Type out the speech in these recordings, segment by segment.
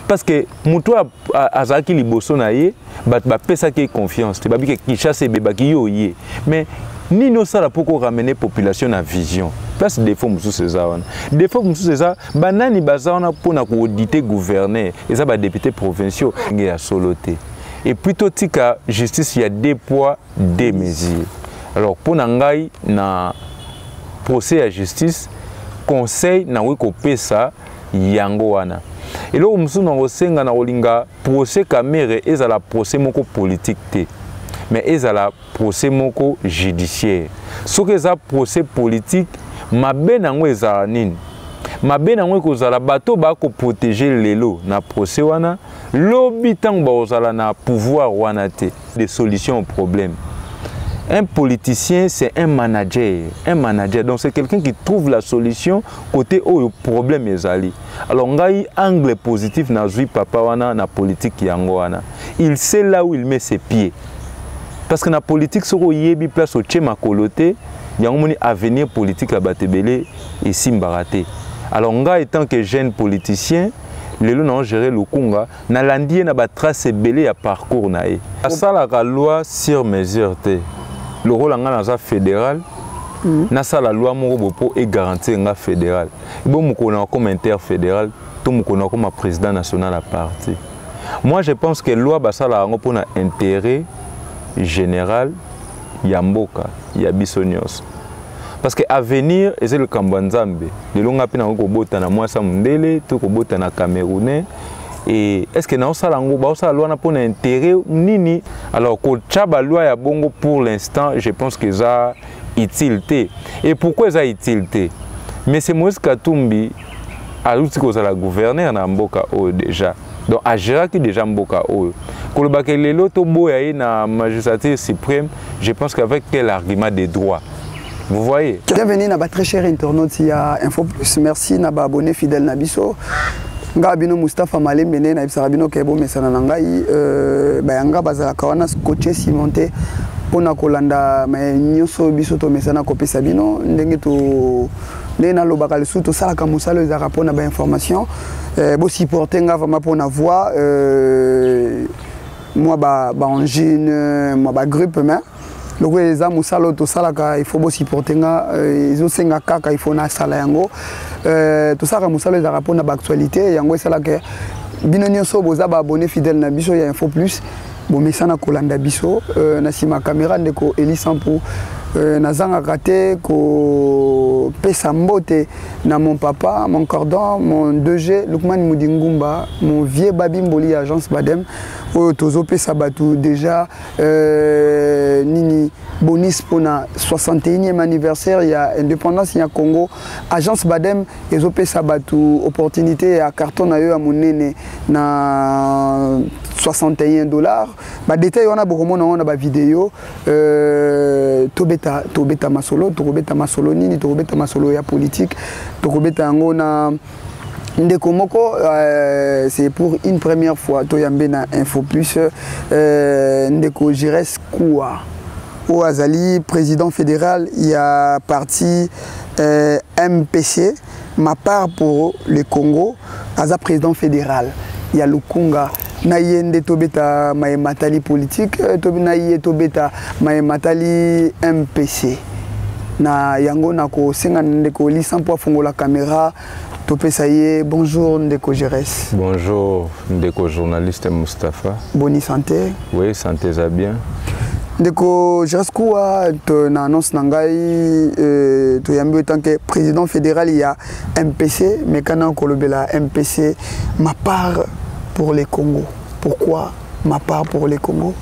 parce que muto azaki liboso na ye ba pesa ki confiance te ba bi ke Kinshasa beba ki yo ye mais ni no sala poko ramener population na vision place défaut musu César défaut musu César banani bazana pona ko auditer gouverner et ça ba député provinciaux ngi a soloté et plutôt tika justice il y a deux poids deux mesures alors pona ngai na procès à justice conseil na wiko pesa yango wana et là musu na osenga na olinga procès kamere ezala procès moko politique te mais ezala procès moko judiciaire soki eza procès politique mabe nango ezala nini mabe nango kozala bato bako protéger lelo na procès wana lobi tango bazala na pouvoir wana te des solutions au problème. Un politicien, c'est un manager. Un manager, donc c'est quelqu'un qui trouve la solution côté où le problème est allé. Alors, on a un angle positif dans le papa wana na politique yangoana. Il sait là où il met ses pieds. Parce que dans la politique, si on y a place au tchéma coloté, il y a un avenir politique à Batebele et Simbaraté. Alors, on a étant que jeune politicien, les gens ont géré le Congo, na landie na ba trace belé à parcours naé. Ça la loi sur mesure té. Le rôle en fédéral, la loi est garantie en fédéral. Bon, comme interfédéral, tout comme président national à parti. Moi, je pense que la loi a un intérêt général, Yamboka, Yabisonios. Parce que l'avenir, c'est le Kambanzambe. Les gens ont na Mwasa Mundele, tout na Camerounais. Et est-ce que dans ça la loi n'a pas intérêt nini alors que la loi ya bongo pour l'instant je pense que ça utilité et pourquoi ça utilité mais c'est Moïse Katumbi a l'outil que la gouverneur na mboka o déjà donc a gérer qui déjà mboka o ko le bakele loto boya na magistrature suprême je pense qu'avec quel argument des droits vous voyez. Bienvenue na ba très cher internaute il y a Info Plus merci na ba abonné fidèle na biso. Ngabino Mustafa Malembene na Ibsarabino Kebo mesana nangai bayanga bazala kawana coaché cimenté pona kolanda mais nyoso bisoto mesana kopesa bino ndenge to ndena lobaka lesuto sala ka musalo ezaka pona ba information bo supporter nga vraiment pona voix moi ba angine moi ba grippe mais donc les amis musalo to sala ka il faut bo supporter nga izo senga kaka il faut na sala yango tout ça comme ça les rapports na actualité yango sala ke bino nyonso boza ba abonné fidèle na biso ya Info Plus bo mesana kolanda biso na sima caméra ndeko Elisan pour na zanga raté ko pesa mbote na mon papa mon cordon mon 2G Lukman Mudingumba mon vieux Babimboli agence Badem o tozo pesa batu déjà nini bonus pour na 61e anniversaire il y a indépendance il y a Congo agence Badem ezo pesa batu opportunité à carton na yo ya monene na $61 ba détail on a beaucoup on a ba vidéo tobeta masolo nini tobeta masolo ya politique tobeta yango na ndeko moko c'est pour une première fois toyambe na Info Plus ndeko Jires Koua au Azali président fédéral il y a parti MPC ma part pour le Congo Aza président fédéral il y a le Conga na yende tobeta matali politique na yende tobeta matali MPC na yango na ko senga ndeko lisan pour fongola caméra topesa ye bonjour ndeko Jires. Bonjour ndeko journaliste Mustafa. Bonne santé. Oui, santé ça bien. Ndeko Jires Koua na annonce nangai to yambi tant que président fédéral il y a MPC mais kana kolobela MPC ma part pour les Congo. Pourquoi ma part pour les Congo?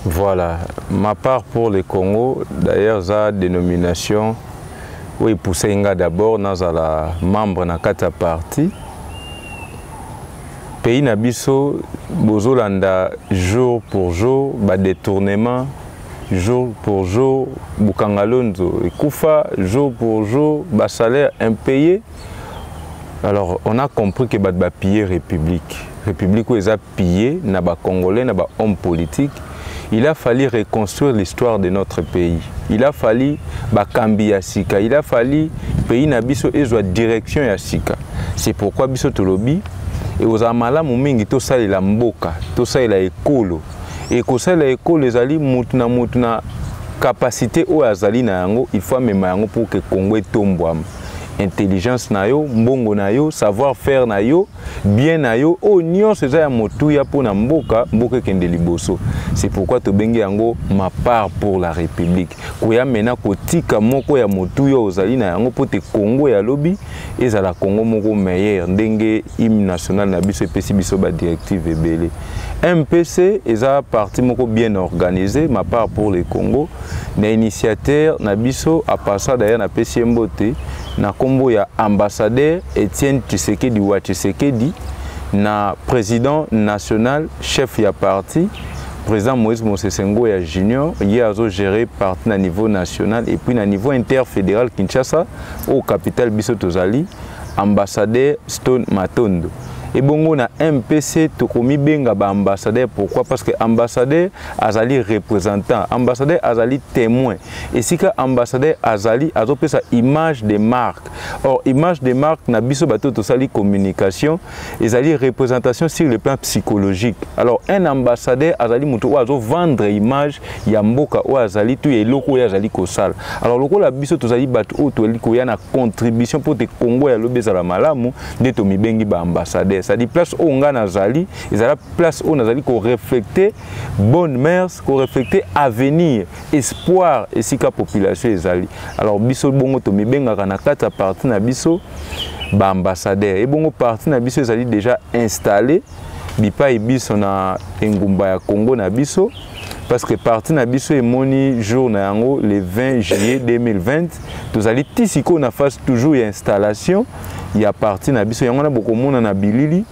Voilà, ma part pour les Congo, d'ailleurs, sa dénomination, oui, pour Senga d'abord, nous sommes membre de 4 partis. Pays Nabiso, Bozolanda, jour pour jour, détournement, jour pour jour, Bukangalonzo et Koufa, jour pour jour, salaire impayé. Alors, on a compris que va piller République. République où ils ont pillé, n'a pas Congolais, n'a pas homme politique. Il a fallu reconstruire l'histoire de notre pays. Il a fallu Bakambi ya Sika. Il a fallu pays Nabiso et la direction ya Sika. C'est pourquoi Biso Tolobi, et aux malamu mingi to salela mboka to salela ekolo et ko salela ekolo ezali mutu na capacité o azali na yango il faut mema yango pour que Congo etombwama intelligence na yo mbongo na yo savoir faire na yo bien na yo o nyonso eza ya motuya mpona mboka kende liboso. C'est pourquoi to bengi yango ma part pour la République koya mena kotika moko ya motuya ozali na yango po te Congo ya lobi ezala Congo moko meilleur ndenge hymne national na biso epesi biso ba directive ebele. MPC eza parti moko bien organisé ma part pour le Congo na initiateur na biso a passé d'ailleurs na pesi mbote na kombo ya ambassadeur Etienne Tshisekedi wa Tshisekedi na président national chef ya parti président Moïse Mosesengo ya junior il a géré parti na niveau national et puis na niveau interfédéral Kinshasa au capitale biso tozali ambassadeur Stone Matondo. Et bongo na MPC tokomi benga ba ambassadeur. Pourquoi? Parce que ambassadeur azali représentant, ambassadeur azali témoin. Et si ka ambassadeur azali azopé sa image de marque. Or image de marque na biso bato to sali communication, ezali représentation sur le plan psychologique. Alors un ambassadeur azali muto oazo vendre image ya mboka o azali tu eloko ya azali kosala. Alors loko la biso to sali bato o to eli ko ya na contribution pour te Congo ya lobeza la malamu de to mibengi ba ambassadeur. Ça dit place où on a nazali, ils ont la place où on a qu'on refléter bonne mœurs, qu'on refléter avenir, espoir et si la population est allée. Alors biso bongo to mibenga kana kata parti na biso ba ambassadeur et bongo parti na biso ezali déjà installé bipa e biso na engumba ya Congo na biso parce que parti na biso e moni jour na yango le 20 juillet 2020 tozali tisiko na face toujours ya installation ya parti na biso yango na bokomona na bilili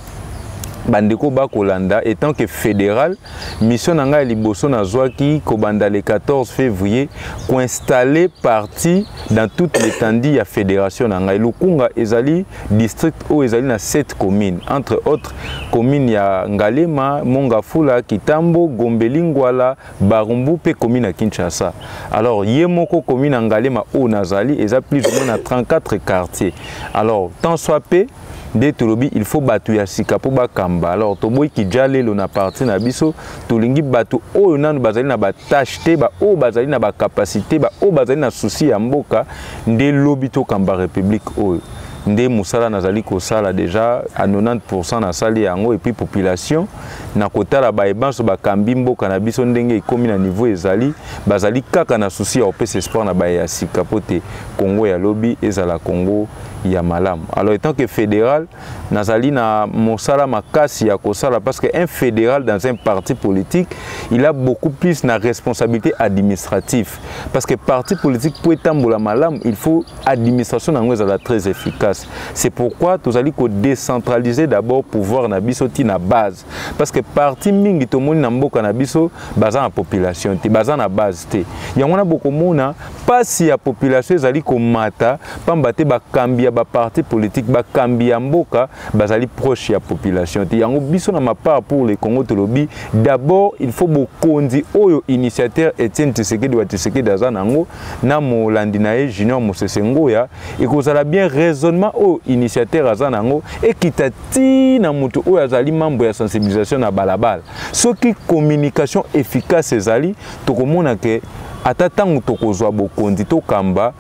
bandeko bakolanda étant que fédéral mission nanga liboso na zwaki kobanda le 14 février ko installer parti dans toute l'étendue ya fédération nanga Lukunga ezali district o ezali na 7 communes entre autres communes ya Ngalema, Mongafula, Kitambo, Gombelingwala, Barumbu pe commune à Kinshasa. Alors yemoko commune à Ngalema o nazali eza plus ou moins na 34 quartiers. Alors tant soit pe de tolobi il faut batu ya sika po bakamba. Alors toboy ki jale lo na parti na biso tolingi batu oyo nanu bazali na ba tâche te ba o bazali na ba capacité ba o bazali na souci ya mboka nde lobi to kamba république oyo nde musala nazali ko sala déjà à 90% na sali yango et puis population na kotala ba ebanso ba kambi mboka na biso ndenge ekomi na niveau ezali bazali kaka na souci ya opesa espoir na ba ya sika pote Congo ya lobi ezala Congo ya malam. Alors étant que fédéral nazali na mosala makasi ya kosala parce que un fédéral dans un parti politique il a beaucoup plus na responsabilité administrative parce que parti politique pour etambola malam il faut administration nango ezala très efficace. C'est pourquoi tozali ko décentraliser d'abord pouvoir na biso ti na base parce que parti mingi to moni na mboka na biso baza na population te baza na base te yango na bokomona pasi ya population ezali ko mata pamba te bakambia ba parti politique ba kambia mboka bazali proche ya population te yango biso na ma part pour le Congo tolobi d'abord il faut bokondi oyo initiateur Etienne Tshisekedi wa Tshisekedi azanango na molandi nae Junior Mosesengo ya ekozala bien raisonnement au initiateur azanango ekitati na mutu oyo azali membre ya sensibilisation na balabala soki communication efficace ezali tokomona ke ata tango tokozwa bokondi tokamba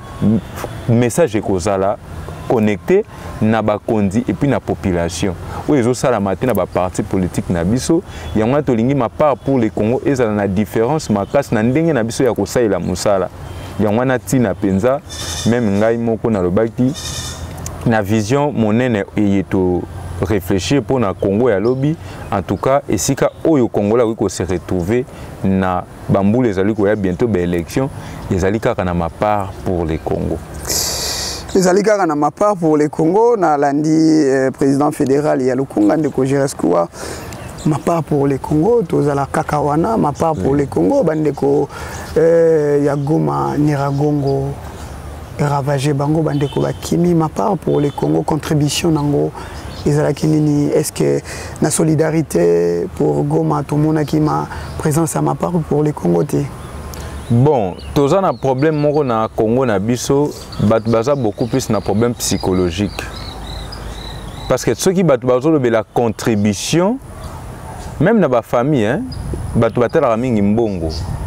message ekozala connecté na bakondi et puis na population oyo ezosala matin na ba parti politique na biso yango tolingi ma part pour le Congo ezala na différence makasi na ndenge na biso ya kosalela musala yango na tina penza même ngai moko na lobaki na vision monene eyeto réfléchir pour na Congo ya lobi en tout cas esika oyo Congo la ko se retrouver na bambule ezali ko ya bientôt ba élection ezali kaka na ma part pour le Congo. Les alikara na ma part pour le Congo na landi président fédéral ya Lukunga ndeko Jereskoua ma part pour le Congo tozala kakawana ma part pour le Congo bandeko ya Goma Niragongo ravagé bango bandeko bakimi ma part pour le Congo contribution nango ezalaki nini est-ce que na solidarité pour Goma tout monde qui ma présence à ma part pour le Congo te. Bon, tous un problème moko na Congo na biso, baza beaucoup plus na problème psychologique. parce que ceux qui battent la contribution même dans la famille hein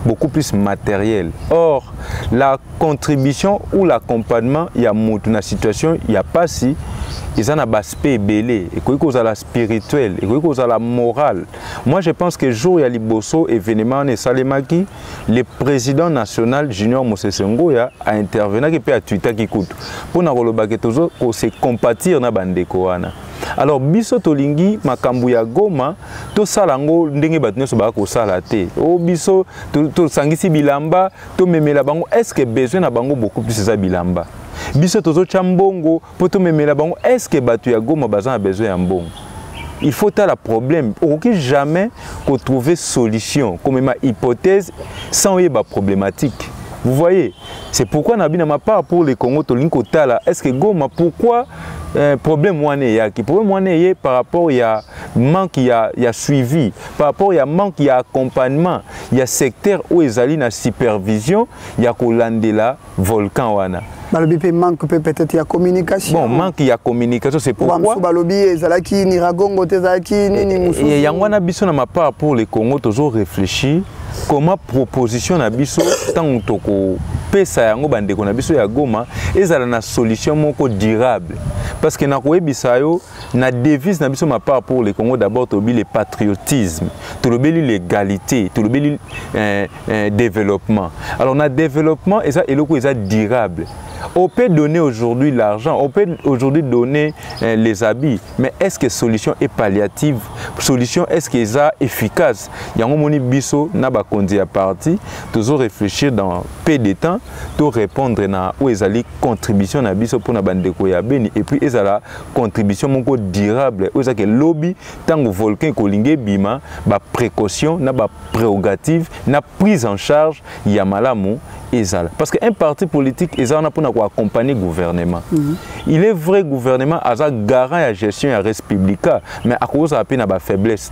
beaucoup plus matériel. Or la contribution ou l'accompagnement il y a dans la situation il y a pas si ils ont un aspect belé et que la spirituel et que la morale. Moi je pense que jour il y a liboso événement ne salemaki le président national Junior Moses Ngoya a intervenu qui peut à Twitter qui coûte pour na koloba ke tozo ko se compatir na bandeko wana. Alors biso tolingi makambu ya Goma to salango ndenge batne so ba ko sala te o biso to sangisi bilamba to memela bango est-ce que besoin na bango beaucoup plus ça bilamba biso tozo chambongo po to memela bango est-ce que batu ya Goma bazan a besoin ya mbongo. Il faut avoir le problème. Aucun jamais qu'on trouve solution comme ma hypothèse sans y problématique. Vous voyez, c'est pourquoi on a bien ma part pour les Congo Tolinkotala. Est-ce que Goma pourquoi problème moi n'est qui problème moi n'est par rapport il y a manque il y a suivi par rapport il y a manque il y a accompagnement il y a secteur où ils allaient na supervision il y a Kolandela volcan wana. Balobi manque peut-être il y a communication. Bon, manque il y a communication, c'est pourquoi. Balobi ezalaki ni ragongo tezalaki ni mususu. Et yangwana biso na ma part pour les Congo toujours réfléchir comment proposition na biso tant toko pesa yango bandeko na biso ya Goma ezala na solution moko durable parce que na koyebisa yo na devise na biso ma part pour les Congo d'abord tobi le patriotisme, tolobeli l'égalité, tolobeli développement. Alors na développement et ça eloko eza durable. On peut donner aujourd'hui l'argent, on peut aujourd'hui donner les habits, mais est-ce que solution est palliative? Solution est-ce qu'elle est efficace? Il y a un moment biso na ba kondi à parti, toujours réfléchir dans peu de temps, tout répondre na où est la contribution na biso pour na bandeko ya beni et puis est la contribution moko durable où est que lobby tant que volcan kolinge bima ba précaution na ba prérogative na prise en charge ya malamu. Parce qu'un parti politique est là pour accompagner le gouvernement. Il est vrai que le gouvernement a garant la gestion de la République, mais à cause de la faiblesse.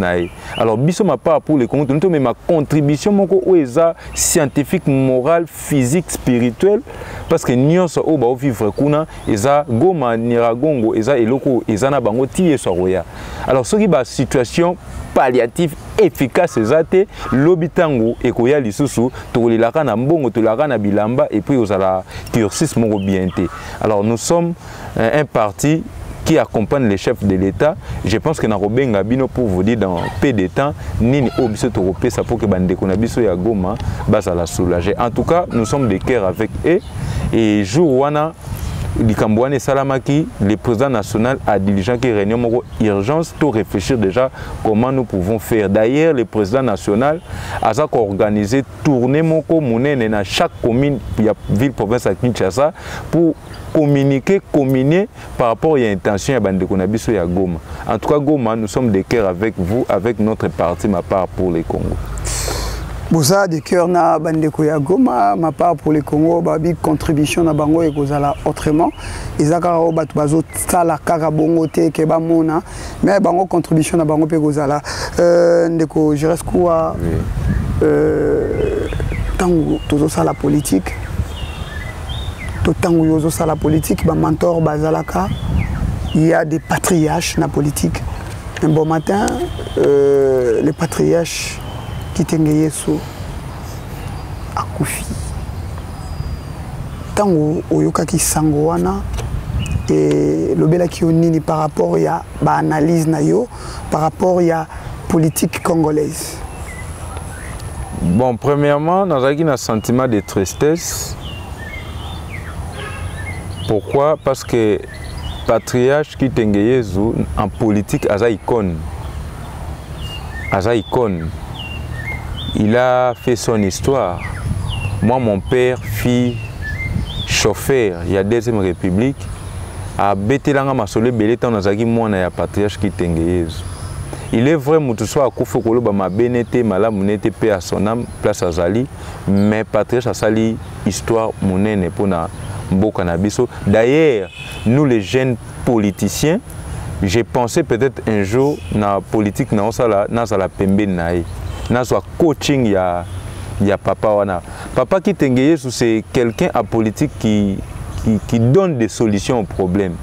Alors, biso ma part pour les Congolais, mais ma contribution est scientifique, morale, physique, spirituelle, parce que nous sommes vivre kuna, eza Goma, Niragongo, eza eloko, eza na bango tiye soya. Alors, ce qui est la situation palliative efficace ezate lobitango ekoya lisusu tolilaka na mbongo tolaka na bilamba et puis ozala cursus moko bien té. Alors nous sommes un parti qui accompagne les chefs de l'État. Je pense que na robenga bino pour vous dire dans peu de temps nini obiso to kopesa pour que bandeko na biso ya Goma bazala soulager. En tout cas, nous sommes de cœur avec eux et jour wana Likambouane Salamaki, le président national a diligent qui réunion moko urgence pour réfléchir déjà comment nous pouvons faire. D'ailleurs, le président national a organisé tournée moko monene dans chaque commune, il y a ville province à Kinshasa pour communiquer par rapport à l'intention de Bandeko Nabiso et à Goma. En tout cas, Goma, nous sommes de cœur avec vous, avec notre parti, ma part pour les Congo. Boza de cœur na bandeko ya Goma, ma part pour le Congo, babi contribution na bango et kozala autrement. Ezaka o batu bazo sala kaka bongo te ke ba mona, mais bango contribution na bango pe kozala. Ndeko je reste quoi tango tozo sala politique. To tango yozo sala politique, ba mentor bazalaka. Il y a des patriarches na politique. Un bon matin, les patriarches Kitenge Yesu akufi tango oyoka ki sango wana et lobela ki onini par rapport ya ba analyse na yo par rapport ya politique congolaise. Bon, premièrement, nous avons un sentiment de tristesse. Pourquoi? Parce que patriarche Kitenge Yesu en politique a icône. Il a fait son histoire. Moi, mon père, fille, chauffeur, il y a deuxième république, a Betelanga Masole Beletan Nazaki Mwana ya patriarche Kitenge Yesu. Il est vrai que tout soit à Koufokolo, ma bénété, malamunete, paix à son âme, place à Zali, mais patriarche a sali histoire monene pour na mboka na biso. D'ailleurs, nous les jeunes politiciens, j'ai pensé peut-être un jour na politique na la pembe nae. Nazwa coaching ya papa wana. Papa Kitenge Yesu c'est quelqu'un à politique qui donne des solutions aux problèmes.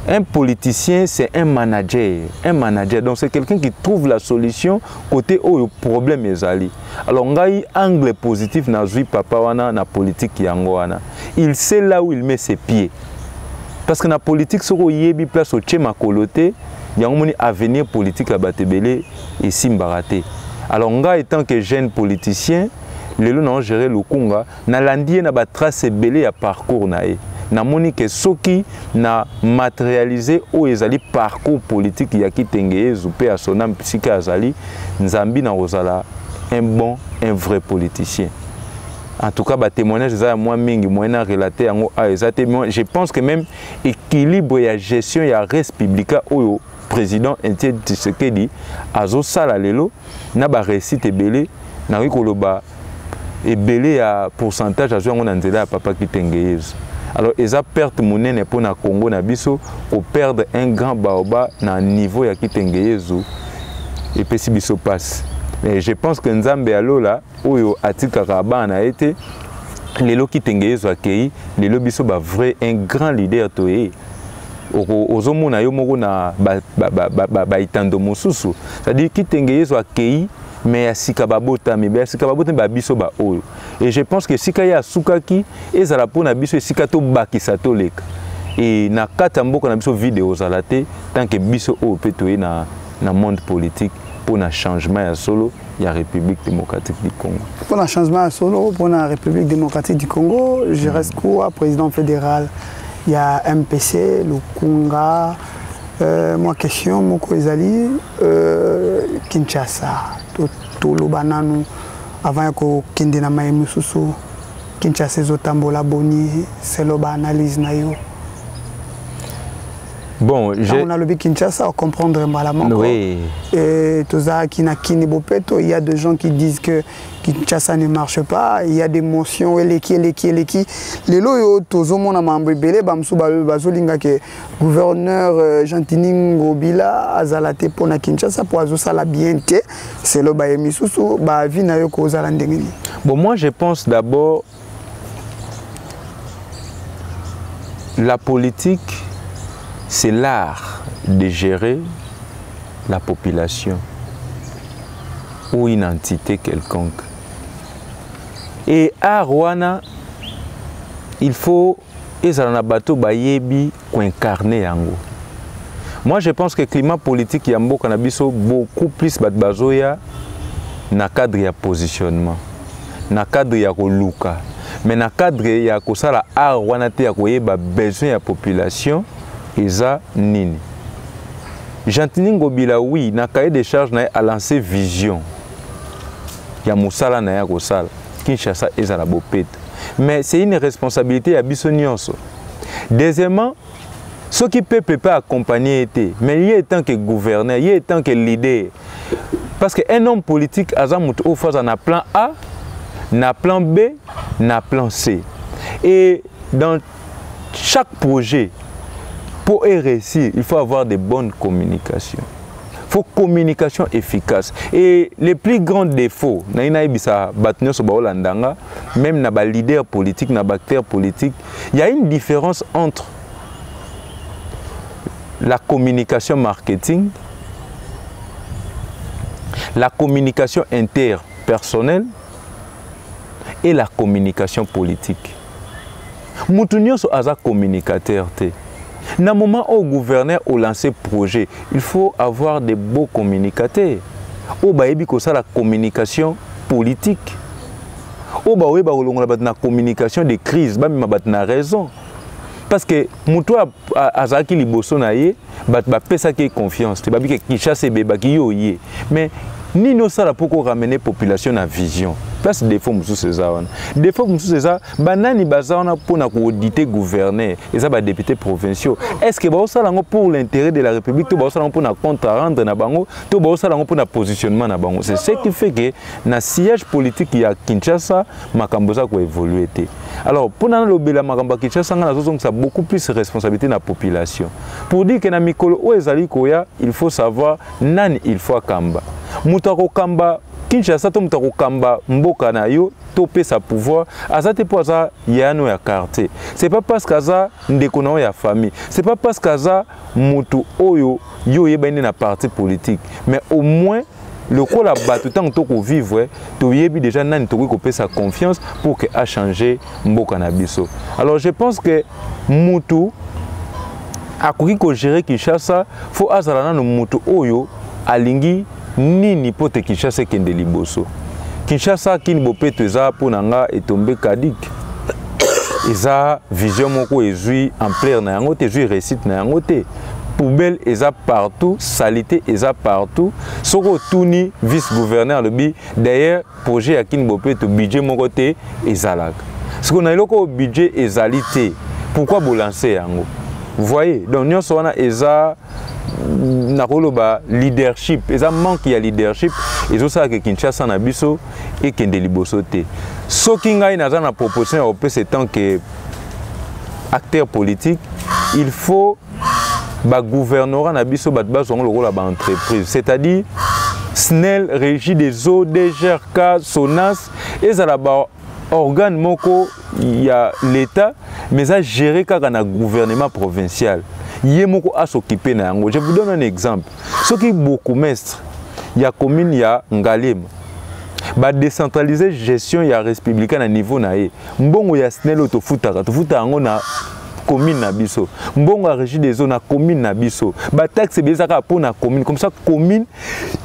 Un politicien, c'est un manager. Un manager, donc c'est quelqu'un qui trouve la solution côté où le problème est allé. Alors, on a un angle positif dans le papa wana na politique yangoana. Il sait là où il met ses pieds. Parce que dans la politique, si on y a place au tchéma coloté, il y a un avenir politique à Batebele et Simbaraté. Alors, on a étant que jeune politicien, les gens ont géré le Congo, na landie na ba trace belé à parcours nae. Na moni que soki na matérialisé ou ezali parcours politique ya kitengeye zupe a sonam psika azali nzambi na ozala un vrai politicien. En tout cas, ba témoignage za moi mingi moyena relaté yango a ezate. Je pense que même équilibre ya gestion ya res publica oyo président Etienne Tshisekedi azo sala lelo na ba réussite belé na rikoloba et belé à pourcentage à jouer en anglais à papa qui t'engage. Alors, ils ont perdu mon nez pour le Congo, pour perdre un grand baobab dans le niveau qui t'engage et puis si biso passe. Mais je pense que Nzambe alo là, où Atika Raban a été, les lots qui t'engage accueilli, les lots biso ba vrai un grand leader toé. Ozomo na yo moko na ba itando mosusu. C'est-à-dire qui t'engage accueilli. Mais sika babota mais sika babota ba biso ba oyo et je pense que sika ya sukaki ezala pona biso sika to bakisa to leka et na kata mboko na biso vidéo zalate tant que biso o petoye na monde politique pour un changement ya solo ya République démocratique du Congo. Pour un changement ya solo pour la République démocratique du Congo, je reste quoi président fédéral, il y a MPC, le Conga. Moi question moko ezali Kinshasa to lobananu avant ko kende na mai mususu Kinshasa ezotambola boni c'est loba analyse na yo. Bon, on a le but Kinshasa, on comprendre malamment. Oui. Et tout ça qui n'a kini bopeto, il y a des gens qui disent que Kinshasa ne marche pas, il y a des motions les les loyo tozo mona mambo belé bamsu bazolinga que gouverneur Jean-Tini Ngobila azalate pona Kinshasa pour azosa la bienté, c'est le ba emisusu ba vi na yo ko zala ndengeni. Bon, moi je pense d'abord la politique c'est l'art de gérer la population ou une entité quelconque. Et à Rwanda, il faut incarner yango. Moi, je pense que le climat politique yambo kanabiso beaucoup plus batbazoya na cadre ya positionnement, na cadre ya koluka, mais na cadre ya kosala à Rwanda te ya koyeba besoin ya population. Eza nini. Jean-Tini Ngobila, oui, na cahier de charge a lancé vision. Ya musala na ya kosala. Kinshasa eza la bopete. Mais c'est une responsabilité à Bissonionso. Deuxièmement, ce qui peut pas accompagner été, mais il est tant que gouverneur, il est tant que leader. Parce qu'un homme politique a au phase na plan A, na plan B, na plan C. Et dans chaque projet, pour réussir, il faut avoir de bonnes communications. Il faut communication efficace. Et les plus grands défauts, même dans les leaders politiques, dans les acteurs politiques, il y a une différence entre la communication marketing, la communication interpersonnelle et la communication politique. Moutounion sont un communicateur. Dans le moment où le gouverneur a lancé le projet, il faut avoir de beaux communicateurs. Au la communication politique. Au la communication de crise, il a raison. Parce que Moutoua a qui liboso na ye, pesa qui confiance, qui chasse bébé qui yoye. Mais ni nous ça pour ramener population à vision. Place des fois monsieur César. Des fois monsieur César, banani bazana pour na auditer gouverner et ça ba député provinciaux. Est-ce que ba ça pour l'intérêt de la République, tout ba ça pour na compte rendre na bango, tout ba ça pour na positionnement na bango. C'est ce qui fait que na siège politique il y a Kinshasa, makambo ça ko évoluer té. Alors pour na lobela makambo Kinshasa ngana zo ça beaucoup plus de responsabilité na population. Pour dire que na mikolo o ezali koya, il faut savoir nani il faut kamba. Mutako kamba Kinshasa to mutako kamba mboka na yo to pesa pouvoir azate po aza yano ya quartier. C'est pas parce qu'aza ndeko na ya famille. C'est pas parce qu'aza mutu oyo yo yeba na parti politique, mais au moins le coup la batu tant que vivre to yebi déjà nani to ko sa confiance pour que a changer mboka na biso. Alors je pense que mutu akoki ko gérer Kinshasa faut azala na mutu oyo alingi nini pote Kinshasa kende liboso. Kinshasa kini bopeto eza ponanga etombe kadik. Eza vision moko ezui ampleur na yango te, ezui réussite na yango te. Poubelle eza partout, salité eza partout. Soko tuni vice-gouverneur le bi d'ailleurs projet à kini bopeto budget moko te ezalaka. Ce qu'on a loko budget ezalité. Pourquoi vous lancer yango? Vous voyez, donc nous sommes eza nakoloba leadership, eza manque ya leadership, ezo ça que Kinshasa na biso et kende liboso te. Soki ngai naza na proposition au c'est tant que acteur politique, il faut ba gouvernorat na biso bat bazongo le rôle ba entreprise, c'est-à-dire SNEL, Régie des eaux, DGRK, SONAS, ezala ba organe moko ya l'État, mais ça géré kaka na gouvernement provincial. Yemoko a s'occuper na yango. Je vous donne un exemple. Ce qui est beaucoup mestre, il y a commune ya Ngalem. Ba décentraliser gestion ya républicain à niveau na ye. Mbongo ya SNEL to futa yango na commune na biso. Mbongo ya régie des zones na commune na biso. Ba taxe bezaka pour na commune. Comme ça commune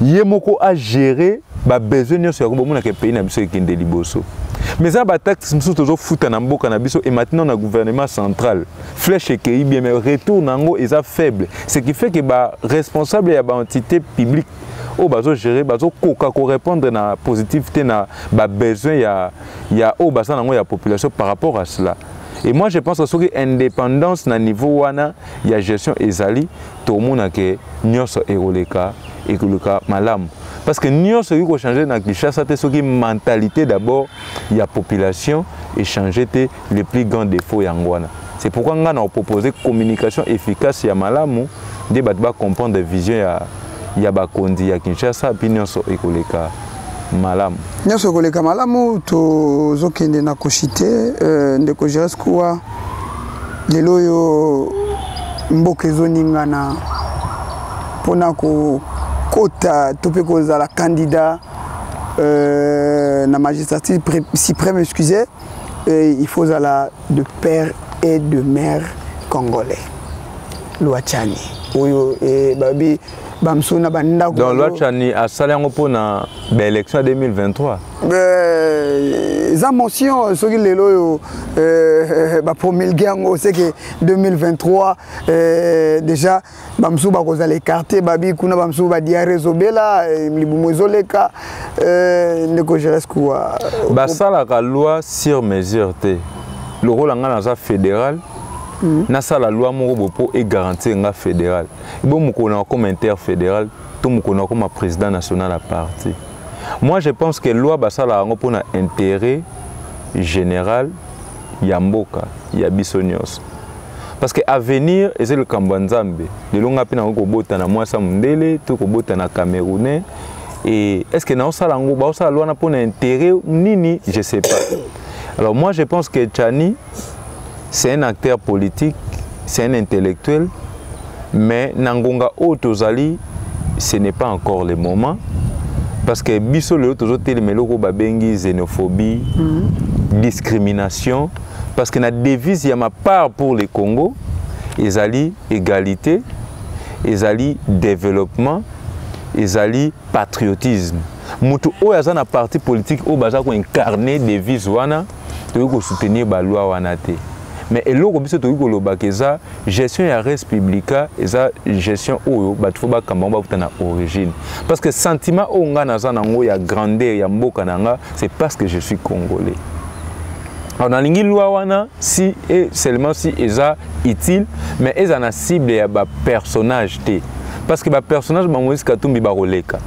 yemoko a gérer ba besoin sur ko na ke pays na biso kende liboso. Mais ça, les taxes sont toujours foutues dans le Nabiso et maintenant dans le gouvernement central. Flèche et bien, mais retour nango est faible. Ce qui fait que les responsables et les entités publiques ont gérer, ont répondre à la positivité, à la besoin, il y a la population par rapport à cela. Et moi, je pense que sur l'indépendance, à niveau il y a gestion ezali, tout le monde a que nous sommes et malam. Parce que nous avons changé dans Kinshasa, c'est une mentalité d'abord, il y a population et changer les plus grands défauts yangwana. C'est pourquoi nous avons proposé communication efficace ya malamu, de batba comprendre des visions ya bakondi ya Kinshasa puis nous sommes écoleka malamu. Nous sommes écoleka malamu to zokende na koshite ndeko jeres kuwa lelo yo mboke zoningana pona ko kota topé koza la candidat na magistrature suprême, excusez, il faut la de père et de mère congolais. Louachani. Oyo et babi bamsona banda. Donc Louachani a salé en pour na l'élection 2023. Ça mention ce qui les loyo promulgué c'est que 2023 déjà bamsou ba koza l'écarter babi kuna bamsou ba dia résobela libumozoleka ndeko jeres kwa ba sala ka loi sur mesure te le rôle ngana za fédéral na sala loi moko pour et garantir nga fédéral bon mukona comme interfédéral tout mukona comme président national à parti. Moi, je pense que la loi basala pour un intérêt général yamboka yabisonios. Parce que avenir est le Kambanzambe. Le long apena ko bota na moi samundele, to ko bota na Camerounais et est-ce que na sala ngo ba sala loi na pour un intérêt nini, je sais pas. Alors moi je pense que Tchani c'est un acteur politique, c'est un intellectuel mais nangonga otozali ce n'est pas encore le moment. Parce que biso le toujours téléméloko babengi xénophobie, discrimination. Parce que la devise y a ma part pour le Congo, ezali égalité, ezali développement, ezali patriotisme. Mutu o yaza na parti politique o baza ko incarner devise wana, to ko soutenir ba loi wana te. Mais eloko biso to ko lobakeza gestion ya res publica eza gestion oyo batfo ba kamba ba na origine parce que sentiment o nga na za nango ya grandeur ya mboka nanga c'est parce que je suis congolais. Alors dans lingi loi wana si et seulement si eza utile mais eza na cible ya ba personnage te parce que ba personnage ba Moïse Katumbi ba roleka.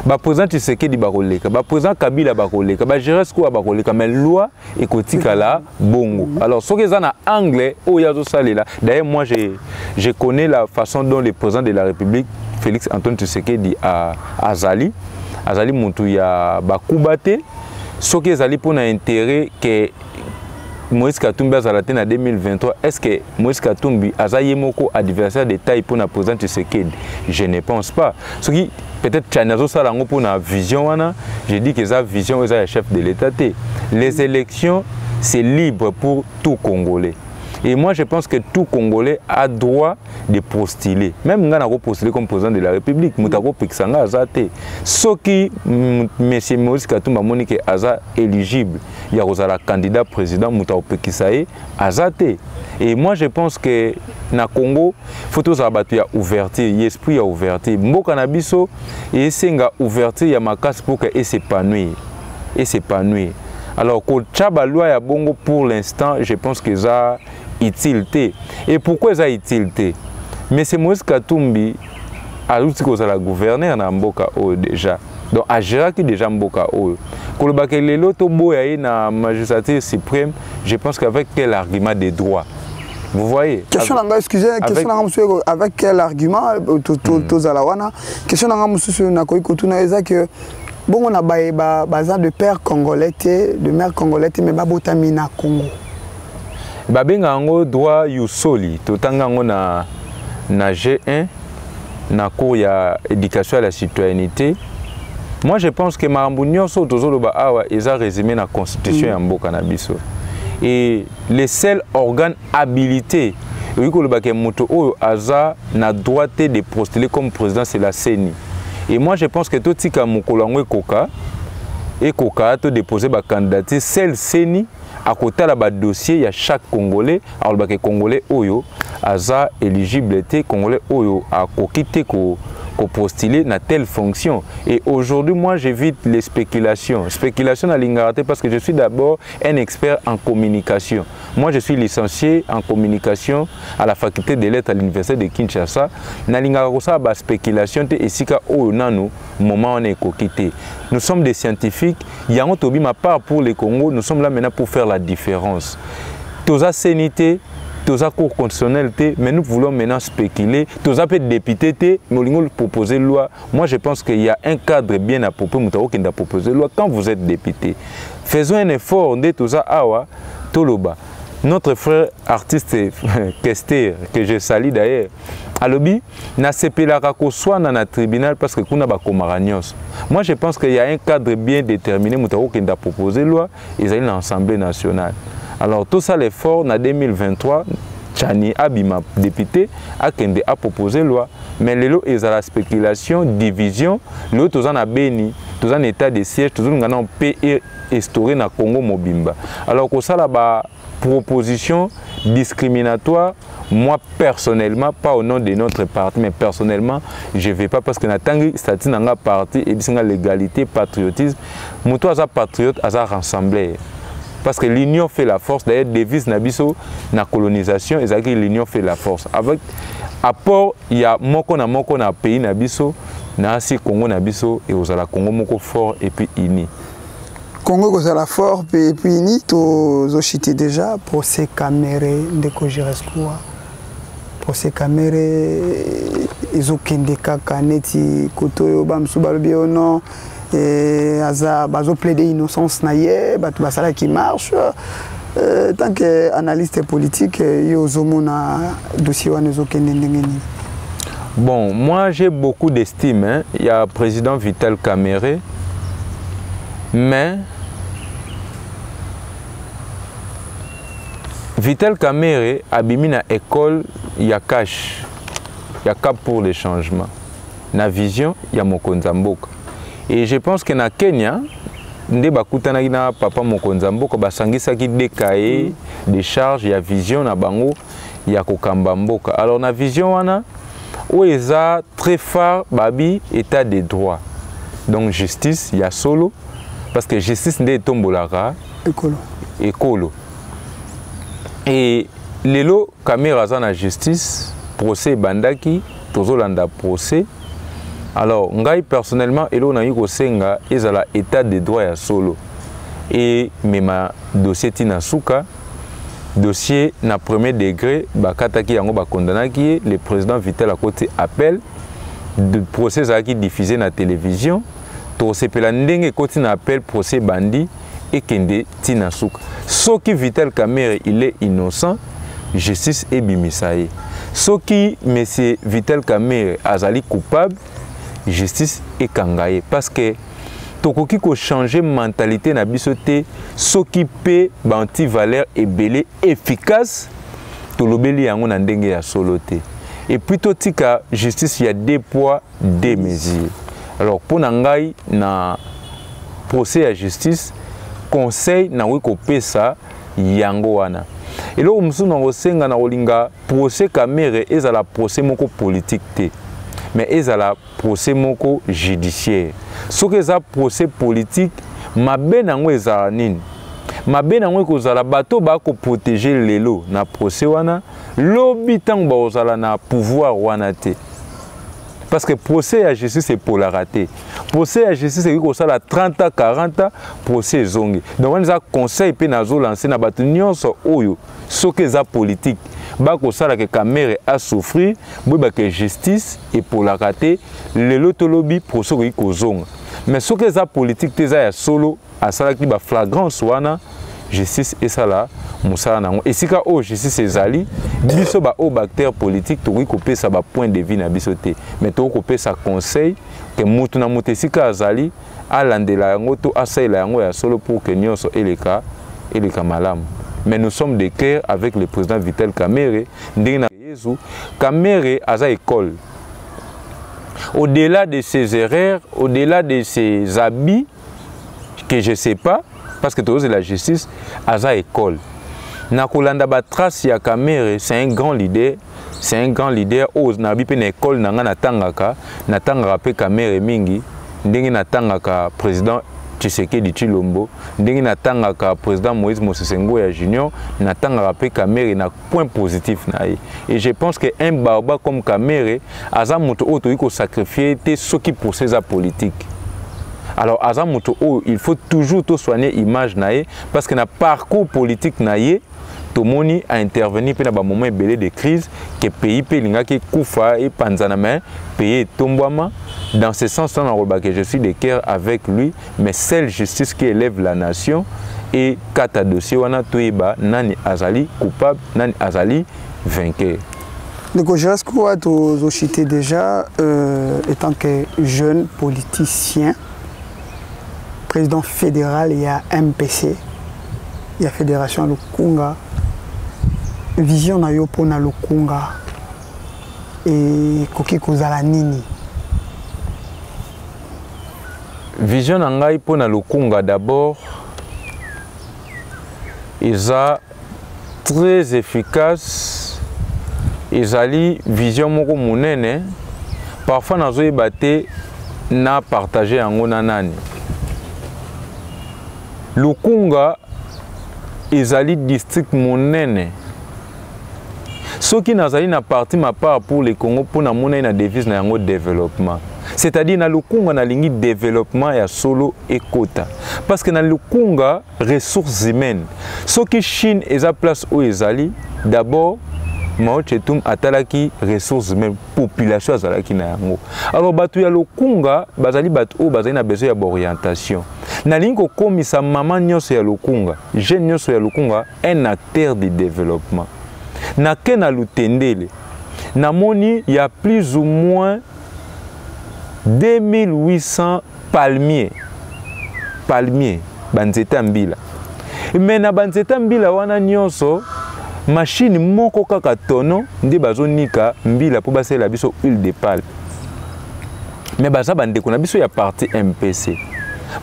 Ba président Tshisekedi bakoleka, ba président Kabila bakoleka, ba Jeres ko bakoleka, mais loi ekotika la bongo. Alors ce que ça na anglais o yazo salela. D'ailleurs moi je connais la façon dont le président de la République Félix Antoine Tshisekedi a Azali azali mutu ya bakubate soki ezali pona intérêt que Moïse Katumbi azala te na 2023, est-ce que Moïse Katumbi azaye moko adversaire de taille pour na président Tshisekedi? Je ne pense pas. Ce qui peut-être Tchanazo Salango pour na vision wana, je dis que sa vision est le chef de l'État. Les élections, c'est libre pour tout Congolais. Et moi, je pense que tout Congolais a droit de postuler. Même si on a postulé comme président de la République, Moutako Pixanga Azate. Ce qui, M. Moïse Katumba Monique Aza éligible, il y a un candidat président Moutako Pikisae Azate. Et moi, je pense que na Congo, il faut tous abattre ya ouverture, l'esprit ya ouverture. Mboka na biso, et senga ouverture ya makas pour que s'épanouir. Et s'épanouir. Alors, quand Tchaba loi ya bongo pour l'instant, je pense que ça utilité. Et pourquoi ça utilité? Mais c'est Moïse Katumbi a l'outil que la gouverneur na mboka o déjà. Donc a gérer qui déjà mboka o. Kolobake lelo to boya na magistrature suprême, je pense qu'avec quel argument des droits? Vous voyez? Question nanga excusez, question nanga avec quel argument to zalawana? Question nanga mususu na koiko tuna eza que bon on a baza de père congolais de mère congolais mais babotami na Congo. Babenga ngo droit yusoli totanga ngo na G1 na cours ya éducation à la citoyenneté. Moi je pense que makambo nyonso tozoloba awa eza résumé na constitution ya mboka na biso. Et les seuls organes habilités oui koloba ke moto oyo aza na droit de postuler comme président c'est la CENI. Et moi je pense que tout tika mokolo ngo ekoka to déposer ba candidature celle CENI à côté de la dossier, il y a chaque Congolais, alors que Congolais oyo aza éligibilité Congolais oyo a quitté ko postuler dans telle fonction. Et aujourd'hui, moi, j'évite les spéculations. Spéculation à l'ingaraté parce que je suis d'abord un expert en communication. Moi, je suis licencié en communication à la faculté des lettres à l'université de Kinshasa. Na l'ingarakosa ba spéculation te esika oyo nano moment on est quitté. Nous sommes des scientifiques. Yango tobi ma part pour le Congo, nous sommes là maintenant pour faire la différence. Toza sénité, toza cour constitutionnel, mais nous voulons maintenant spéculer. Toza peut député, mais nous proposer loi. Moi, je pense qu'il y a un cadre bien à propos, qui a proposé loi quand vous êtes député. Faisons un effort de toza awa toloba. Notre frère artiste Kester, que je salue d'ailleurs, à l'objet, n'a sepelaka ko soit dans le tribunal parce que kuna ba komaranios. Moi, je pense qu'il y a un cadre bien déterminé, qui a proposé loi, ils ont l'Assemblée nationale. Alors, tout ça, l'effort, en 2023, Tchani Abima, député, a proposé loi. Mais les lois, ils ont la spéculation, division, les autres, ils ont béni, ils ont un état de siège, ils ont un pays instauré dans le Congo Mobimba. Alors, que ça, là, proposition discriminatoire, moi personnellement, pas au nom de notre parti, mais personnellement, je ne vais pas parce que nous statut dans la parti et l'égalité, patriotisme. Moi, je patriote, je rassemblé. Parce que l'union fait la force. D'ailleurs, devise Nabiso, la colonisation, et que l'union fait la force. Avec apport, il y a moko na pays Nabiso, na si Congo Nabiso, et aux ala Congo moko fort et puis uni. Congo kozala fort et puis uni, tozochité déjà pour ces caméras de Kojirescoua. Pour ces caméras, ils ont kende kaka neti koto bamsu balobi non. Bazo plaider innocence naie, basala qui marche. Tant qu'analyste politique, yozomona dossier wanezo kende ndengeni. Bon, moi j'ai beaucoup d'estime. Hein. Il y a le président Vital Kamerhe, mais Vital Kamerhe abimi na école, il y a cash, il y a cap pour les changements. Na vision, il y a Mokonza Mboka. Et je pense que na Kenya, nde bakutana na papa Mokonza Mboka basangisaki des cahiers, des charges, il y a vision na bango, il y a kokamba mboka. Alors na vision wana, où ils a très fort babi état de droit. Donc justice, il y a solo parce que justice nde tombolaka écolo. Et lelo caméra za na justice, procès bandaki, tozolanda procès. Alors, ngai personnellement, elo na yiko senga ezala état de droit ya solo. Et mema dossier tina suka, dossier na premier degré, bakataki yango bakondanaki, le président Vital à côté appel, de procès qui diffusé na télévision, to sepela ndenge koti na appel procès bandi et kende tina suka. Soki Vital Kamerhe il est innocent, justice et bimisaye. Soki monsieur Vital Kamerhe azali coupable, justice et kangaye. Parce que tokoki ko changer mentalité na biso te, soki pe banti valeur ebele efficace to lobeli yango na ndenge ya solo te. Et plutôt tika justice il y a deux poids deux mesures. Alors pour nangai na procès à justice conseil na wiko pesa yango wana. Et là musu na osenga na olinga procès Kamerhe ezala procès moko politique te. Mais ezala procès moko judiciaire. Soki eza procès politique, mabe nango ezala nini? Mabe nango kozala bato ba ko protéger lelo na procès wana, lobi tango ba ozala na pouvoir wana te. Parce que procès à justice c'est pour la rater. Procès à justice c'est que ça la 30 à 40 procès zongi. Donc on a conseil pe nazo lancer na bato nyonso oyo soki eza politique. Ba ko sala que Kamerhe a souffrir, ba que justice et pour la rater, lelo to lobi procès ko zonga. Mais soki eza politique te za ya solo asala ki ba flagrance wana justice et ça là musala nango esika o justice ezali biso ba o acteur politique to ko pesa ba point de vue na biso te, mais to ko pesa conseil que mutu na mutu esika azali alandela yango to asaila yango ya solo pour que nyonso eleka malamu. Mais nous sommes de cœur avec le président Vital Kamerhe ndina Yesu. Kamerhe aza école. Au-delà de ses erreurs, au-delà de ses habits que je sais pas, parce que c'est la justice, aza école. Nakolanda ba trace ya Kamerhe, c'est un grand leader, c'est un grand leader. Ose na bi pe na école nanga natangaka pe Kamerhe mingi, ndenge natangaka président Tshisekedi Tshilombo, ndenge natangaka président Moïse Mosese Ngoya Junior, natangaka pe Kamerhe na point positif na ye. Et je pense que un barba comme Kamerhe aza moto oto iko sacrifier te soki pour ses politique. Alors aza moto o il faut toujours to soigner image na ye parce que na parcours politique na ye to moni a intervenir pe na ba moment belé de crise que pays pe linga ki kufa et panzana mais pays tombama. Dans ce sens là que je suis de cœur avec lui, mais seule justice qui élève la nation et kata dossier wana toyeba nani azali coupable nani azali vainqueur. Donc je reste quoi aux citer déjà étant que jeune politicien, président fédéral, il y a MPC, il y a Fédération Lukunga, vision na yo pona Lukunga et koki kozala nini. Vision nangai pona Lukunga d'abord, ils a très efficace, ils ali vision moko munene, parfois nazo yebate na partager yango na nani. Lukunga ezali district monene. Soki nazali na parti ma part pour le Congo pour na mona na devise na yango développement. C'est-à-dire na Lukunga na lingi développement ya solo et quota. Parce que na Lukunga ressources humaines. Soki Chine eza place où ezali d'abord Mao Tse-tung atalaki ressources humaines population azalaki na yango. Alors batu ya Lukunga bazali batu o bazali na besoin ya orientation. Na lingo komisa mama nyonso ya Lukunga, jeune nyonso ya Lukunga un acteur de développement. Na kena lutendele. Na moni il y a plus ou moins 2800 palmiers. Palmiers banzeta mbila. Mais na banzeta mbila wana nyonso machine moko kaka tono ndi bazonika mbila po basela biso huile de palme. Mais baza bandeko na biso ya parti MPC.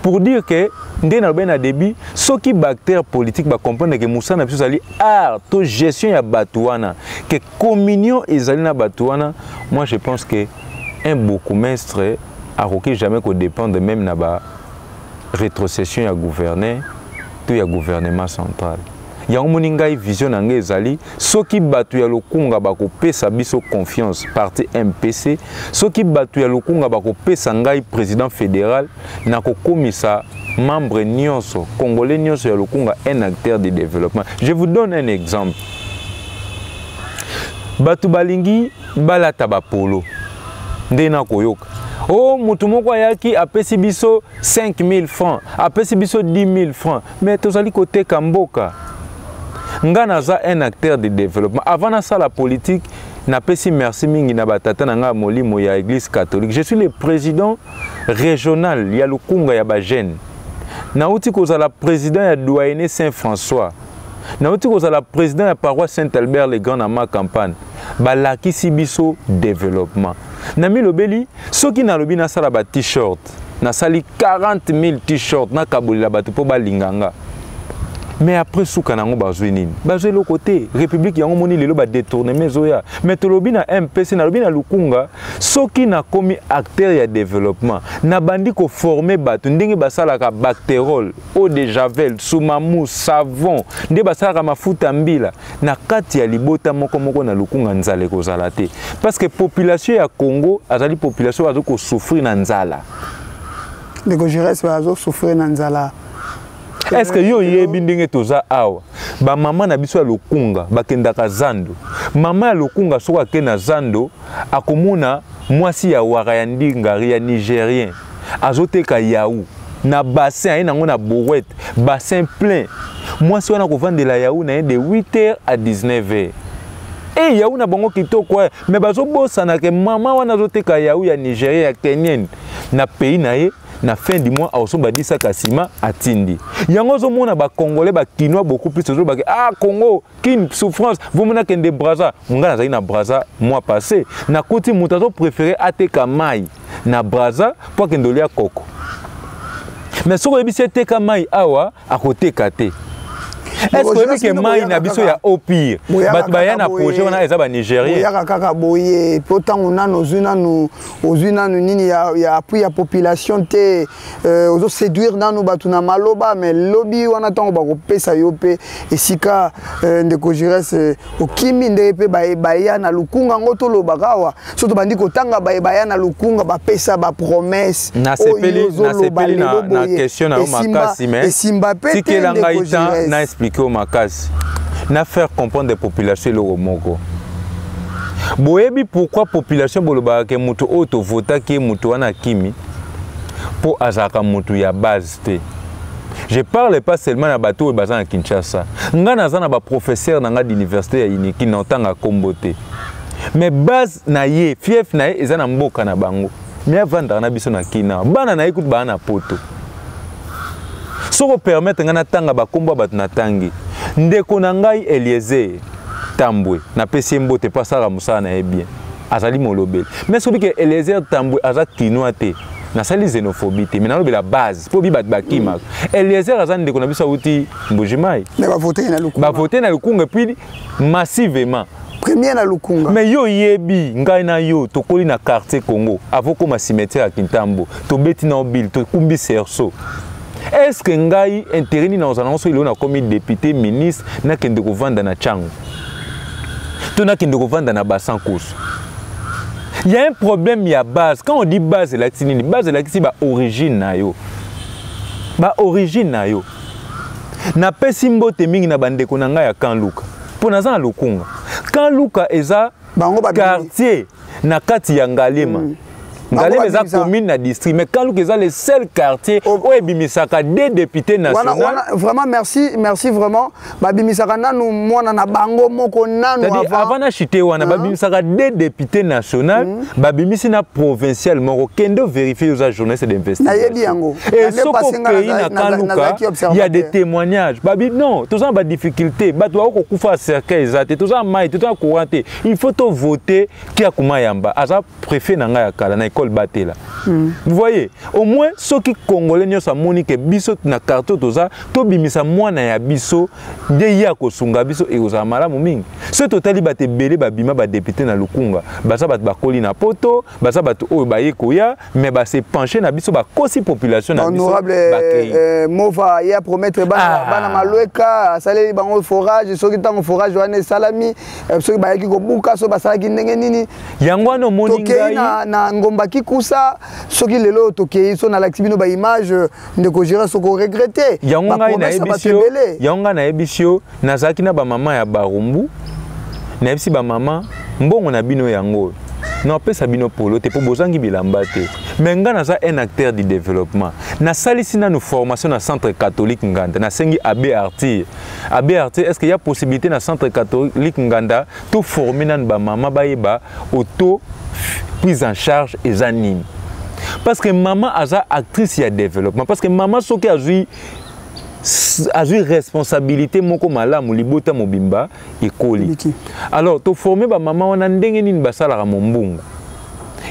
Pour dire que ndé na ben débit soki bactère politique ba comprendre que Moussa na biso ali art to gestion ya batouana que communion ezali na batouana. Moi je pense que un bourgmestre a roki jamais qu'on dépende même na ba rétrocession ya gouverner to ya gouvernement central. Ya moninga vision na ngezali soki batu ya Lukunga bako pesa biso confiance parti MPC soki batu ya Lukunga bako pesa ngai président fédéral na ko komisa membre nyonso congolais nyonso ya Lukunga un acteur de développement. Je vous donne un exemple. Batu balingi balata ba polo ndena koyoka Oh, mutumoko yaki apesi biso 5 000 francs, apesi biso 10 000 francs. Mais tozali côté Kamboka. Nga naza un acteur de développement. Avant ça, la politique, napesi merci mingi na batata na nga molimo ya Église catholique. Je suis le président régional ya Lukunga ya Bajene. Nauti kozala président ya doyenné Saint-François. Nauti kozala président ya paroisse Saint-Albert le Grand na ma campagne. Balakisi biso développement. Nami lobeli soki na lobi na sala ba t-shirt. Na sali 40 000 t-shirts na kabolila batu po balinganga. Mais après souka nango bazwi nini? Bazwi le côté République yango moni lelo ba détourner mezoya. Mais to lobi na MPC na lobi na Lukunga soki na komi acteur ya développement na bandi ko former batu ndenge basala ka bactérol, eau de javel, soumamou, savon, ndenge basala ka mafuta mbila na kati ya libota moko na Lukunga nzala kozala te. Parce que population ya Congo azali population azo ko souffrir na nzala. Ndeko Giresse azo souffrir na nzala. Est-ce que yo yebi ndenge toza awa ba mama na biso ya Lukunga bakendaka zando mama ya Lukunga soka ke na zando akomuna mwasi ya wara ya ndingari ya nigérien azoteka yaou na bassin aye nango na brouette bassin plein mwasi wana kovandela yaou na de 8h à 19h et yaou na bango kitoko mais bazobosana ke mama wana azoteka yaou ya nigérien ya kenyan na pays na ye na fin du mois aoso badisa kasima atindi yango zo mona ba congolais ba kinois beaucoup plus zo ba ah Congo kin souffrance vous mona kende Brazza ngana zali na Brazza mois passé na koti mutazo préféré ateka mai na Brazza pour kendolia koko mais soko ebisi ateka mai awa akoteka te. Est-ce que mai na biso ya au pire bat bayana projet wana eza ba nigérien ya kaka boye pourtant on a nos uzina nini ya appui ya population te ozo séduire dans nos batuna maloba mais lobby wana tango ba kopesa yo pe esika Ndeko Giresse okimi ndepe baya na Lukunga ngoto lobaka wa surtout bandi kotanga baya na Lukunga ba pesa ba promesse na sepeli na question na makasi mais tikela ngaita na expliquer au makasi na faire comprendre des populations le moko boyebi pourquoi population boloba ke mutu auto vota ki mutu wana kimi po azaka mutu ya base te. Je parle pas seulement na bateau bazan à Kinshasa nga naza na ba professeur na nga d'université ya Iniki na otanga kombote mais base na ye fief na ye eza na mboka na bango mais vendre na biso na kina bana na écoute bana poto soko permettre ngana tanga ba kombo bat na tangi ndeko na ngai Eliezer Tambwe na pesi mbote pasara musala na bien azali molobeli mais soki ke Eliezer Tambwe aza kinois te na sali xénophobie te mais na lobi la base po bi bat bakima Eliezer aza ndeko na biso uti Mbujimai mais ba voter na Lukunga puis massivement premier na Lukunga mais yo yebi ngai na yo tokoli na quartier Congo avoko ma cimetière à Kintambo to beti na obil to kumbi serso. Est-ce que ngai intérêt ni na ozananso il on a comme député ministre na kende ko vanda na chango to na kende ko vanda na basankos. Il y a un problème ya base. Quand on dit base la tini base la kisi ba origine na yo origine na yo na pesi mbote mingi na bandeko na ngai ya Kanluka po na za Lukunga Kanluka eza quartier na kati ya Ngalema Ngalema eza commune na district mais Kanluka eza le seul quartier où ebimisaka des députés nationaux. Vraiment merci vraiment babimisaka nanu mwana na bango moko nanu avant na chité wana babimisaka des députés nationaux babimisi na provincial moko kendo vérifier aux journalistes d'investigation. Et ce qu'on pays na Kanluka il y a des témoignages babi non tous en bas difficulté bato ko kufa cercueil ezate tous en mai tous en courant il faut to voter qui a kuma yamba aza préfet na nga ya kala na batela. Vous voyez, au moins ceux qui congolais nyo sa monique biso na carton toza to bimisa mwana ya biso de ya ko sunga biso e oza mala mumingi. Ce totali bate belé ba bima ba député na Lukunga, basa bat ba koli na poto, basa bat o ba yekoya, mais ba se pencher na biso ba kosi population na biso. Honorable Mova ya promettre bana malweka saleli bango forage, ceux qui tant forage wana salami, ceux qui ba yaki ko buka so basala ki ndenge nini. Yango no moninga na ngomba kikusa soki lelo tokei so na l'activité ba image Ndeko Giresse ko regretter yangonga na ebisio nazaki na ba mama ya Barumbu na ebisi ba mama mbongo na bino yango non pe sabino polo te po bozangi bilamba te mais nga naza un acteur du développement na salisi na nous formation na centre catholique Nganda na sengi Abbé Arthur est-ce qu'il y a possibilité na centre catholique Nganda tout former nan ba mama ba yeba auto prise en charge et anime parce que maman aza actrice ya développement parce que maman soki azui responsabilité moko malamu libota mobimba ekoli alors to former ba maman wana ndenge nini basalaka mombungu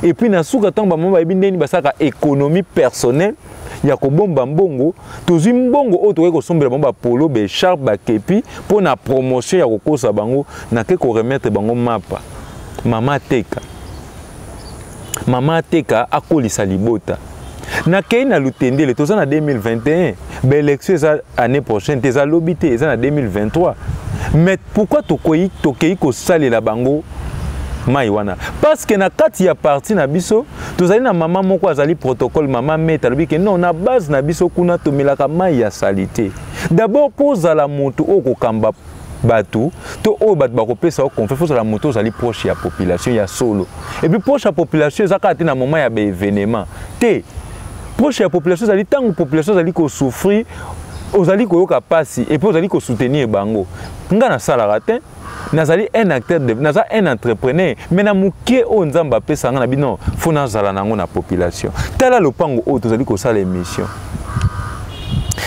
et puis na suka tango ba maman ba ndenge basaka économie personnelle ya ko bomba mbongo tozui mbongo o toke ko sombela bomba polo be sharp ba kepi pour na promotion ya ko kosa bango na ke ko remettre bango mapa mama teka akolisa libota na kei na lutendele toza na 2021 be élection eza année prochaine teza lobité eza na 2023 mais pourquoi tokei ko salela bango mai wana parce que na kati ya parti na biso tozali na mama moko azali protocole mama meta lobi ke non na base na biso kuna tomelaka mai ya salité d'abord posa la moto okokamba batu to o bat bakopesa o confiance la moto zali proche ya population ya solo et puis proche ya population ezaka te na moment ya be événement te proche ya population zali tango population zali ko souffrir ozali ko yoka pasi et puis ozali ko soutenir bango nga na sala te nazali un acteur de naza un entrepreneur mais na muke o nzamba pesa nga na bino fona zala nango na population tala lopango o tozali ko sala émission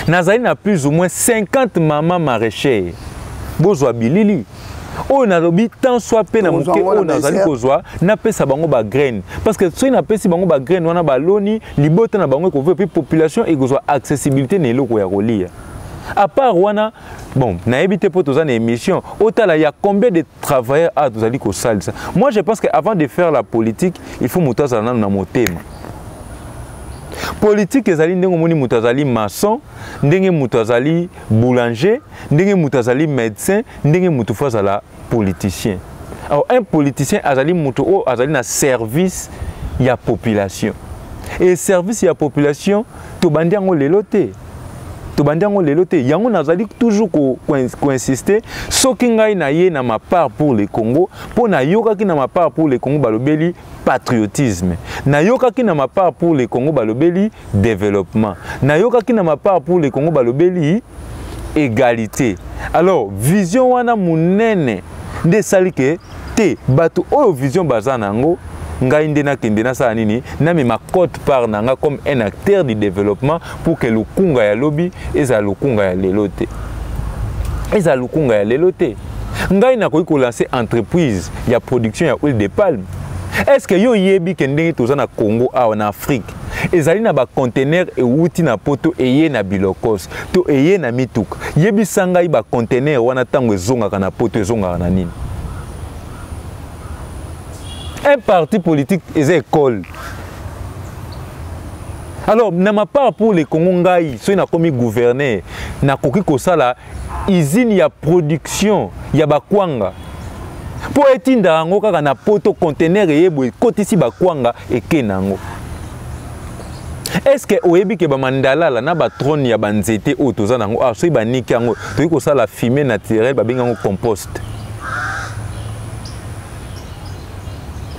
nazali na plus ou moins 50 mamans maraîchers bozwa bilili o na lobi tant soit pe na muke o nazali kozwa na pesa bango ba graine parce que soki na pesi bango ba graine wana baloni libota na bango ko veut puis population et kozwa accessibilité na eloko ya kolia à part wana bon na éviter pour tous une émission autant il y a combien de travailleurs à tous ko salisa moi je pense que avant de faire la politique il faut mutaza na motema politique ezali ndenge moni mutazali maçon ndenge mutazali boulanger ndenge mutazali médecin ndenge mutufazala politicien alors un politicien azali mutu o azali na service ya population et service ya population to bandiango lelote yango nazali toujours ko insister soki ngai na ye na ma part pour le Congo po na yoka ki na ma part pour le Congo balobeli patriotisme na yoka ki na ma part pour le Congo balobeli développement na yoka ki na ma part pour le Congo balobeli égalité alors vision wana munene nde salike te bato oyo vision bazana ngo ngai ndena kendena sa nini na me ma cote part nanga comme un acteur du développement pour que lukunga ya lobby eza lukunga ya lelote ngai na ko lancer entreprise ya production ya huile de palme est-ce que yo yebi kendenge toza na Congo a en Afrique ezali na ba conteneur e wuti na poto eye na bilokos to eye na mituka yebi sangai ba conteneur wana tango ezonga kana poto ezonga na nini un parti politique est école. Alors, na ma part pour les Congo ngai, so na komi gouverneur, na koki kosala usine ya production ya bakwanga. Po etinda yango kaka na poto conteneur yebo kotisi bakwanga ekenango. Est-ce que oyebi ke ba mandala la na ba trône ya banzete o toza nango ah so ba niki yango to kosala fumier naturel ba benga ngo compost.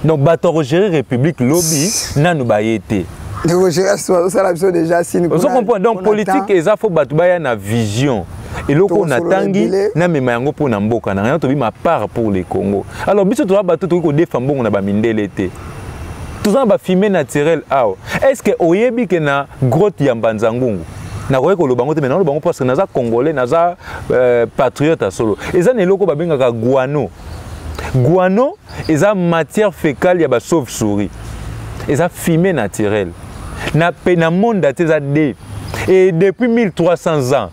Donc, bateau gérer République lobby, n'a nous baillé. Déjà, si nous comprenons. Donc, politique, il faut battre na vision. Et là, on attend, na me mayango pour namboka, na rien to bi ma part pour les Congo. Alors, biso to bateau to ko défendre on a ba mindele té. Tout ça ba fumer naturel aw. Est-ce que oyebi ke na grotte ya Mbanzangungu? Na koye ko lobango te maintenant lobango parce que naza congolais, naza patriote solo. Eza ne loko ba bengaka guano. Guano est une matière fécale, il y a des chauves-souris. C'est une fumée naturelle. Na monde et depuis 1300 ans,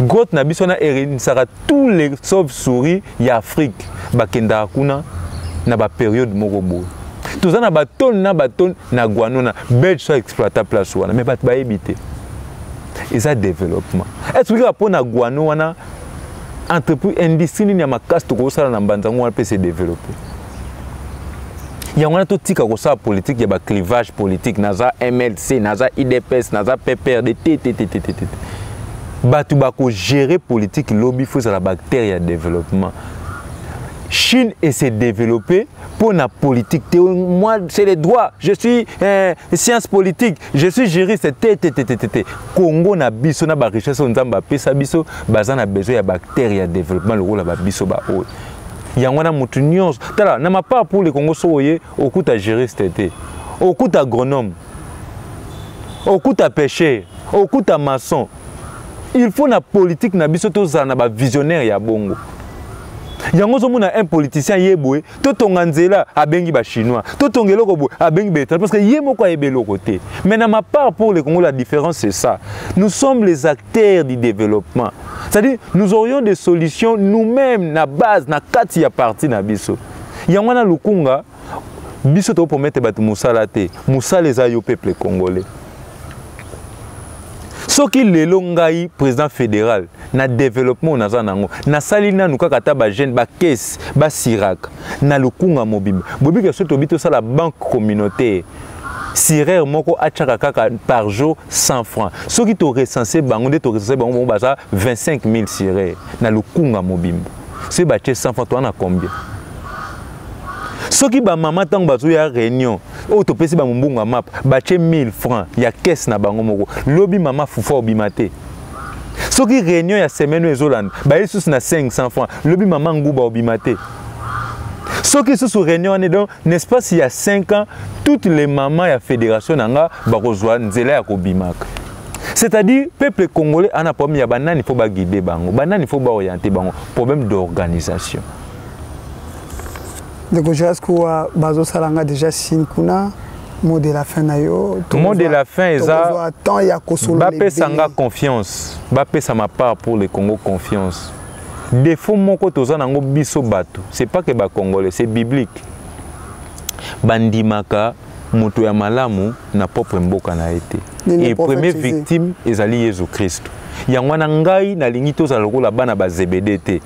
Grotte Nabisona sera tous les chauves-souris en Afrique. Bakenda kuna na ba période morobo. Tout ça na baton na guano na belle soit exploitable place wana mais pas ba éviter. Et ça développement. Est-ce que pour na guano wana entreprise industrie ni ya makasi tokosala na Mbanzango wana pe se développer. Yango na to tika kosala politique ya ba clivage politique naza MLC naza IDPS naza PPRD TTTTT. Batu bako gérer politique lobby faut la bactérie ya développement. Chine et se développer pour la politique. Moi, c'est les droits. Je suis science politique. Je suis juriste. Congo na biso na ba richesse on zamba pesa biso bazana besoin ya bactéries ya développement le rôle ba biso ba o. Yangwana mutu nyonso. Tala na ma part pour le Congo soye okuta juriste té. Okuta agronome. Okuta pêcheur. Okuta maçon. Il faut na politique na biso to za na ba visionnaire ya bongo. Yango zo mona un politicien yeboé to tonga nzela abengi ba chinois to tongelo ko bo abengi betra parce que yemo ko ebelo côté. Mais na ma part pour le Congo la différence c'est ça. Nous sommes les acteurs du développement. C'est-à-dire nous aurions des solutions nous-mêmes na base na kati ya parti na biso. Yango na lukunga biso to promettre batu musala te. Musala les ayo peuple congolais. Ce qui lelo ngai président fédéral na développement naza nango na salina nuka kata ba jeune ba caisse ba sirak na lukunga mobimba bobika soto bito sala banque communautaire sirer moko achaka kaka par jour 100 francs ce qui to recensé bango de to recensé bango baza 25 000 sirer na lukunga mobimba c'est ba 100 francs toi na combien ce qui ba maman tango bazo ya réunion o to pesi ba mbunga map ba 1000 francs ya caisse na bango moko lobi mama fufa obimate ce qui réunion ya semaine ezolanda ba yesus na 500 francs lobi mama nguba obimate ce qui sous réunion on est donc n'est-ce pas s'il y a 5 ans toutes les mamans ya fédération nanga ba kozwa nzela ya kobimaka c'est-à-dire peuple congolais ana problème ya banani faut ba guider bango banani faut ba orienter bango problème d'organisation. Donc je reste quoi bazo salanga déjà sinkuna mot de la fin na yo mot de la fin eza attend ya kosolo bape sanga confiance bape sa ma part pour le Congo confiance défaut moko toza nango biso bato c'est pas que ba congolais c'est biblique bandimaka moto ya malamu na propre mboka na été et première victime ezali Yesu Christ yango na ngai na lingi toza lokola bana ba zebede te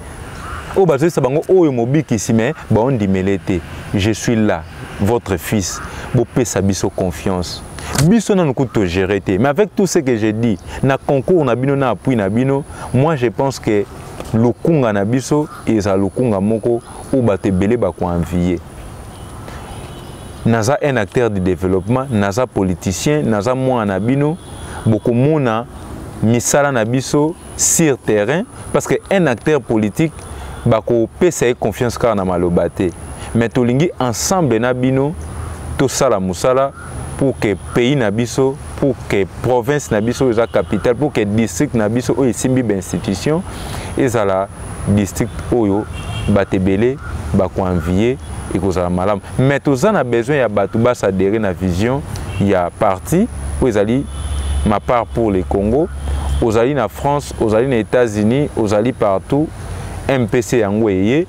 o bazo sabango oyo mobiki sime ba ondimele te je suis là votre fils bo pesa biso confiance biso na nukuto gérer te mais avec tout ce que j'ai dit na concours na bino na appui na bino moi je pense que lukunga na biso eza lukunga moko o bate belé ba ko envier naza un acteur du développement naza politicien naza moi na bino beaucoup mona misala na biso sur terrain parce que un acteur politique bako pesa confiance car na malobate mais tolingi ensemble na bino to sala musala pour que pays na biso pour que province na biso eza capitale pour que district na biso o esimbi ba institution ezala district oyo batebele bako envier et kozala malam mais toza na besoin ya batu ba s'adhérer na vision ya parti o ezali ma part pour le Congo ozali na France ozali na États-Unis ozali partout MPC yango eye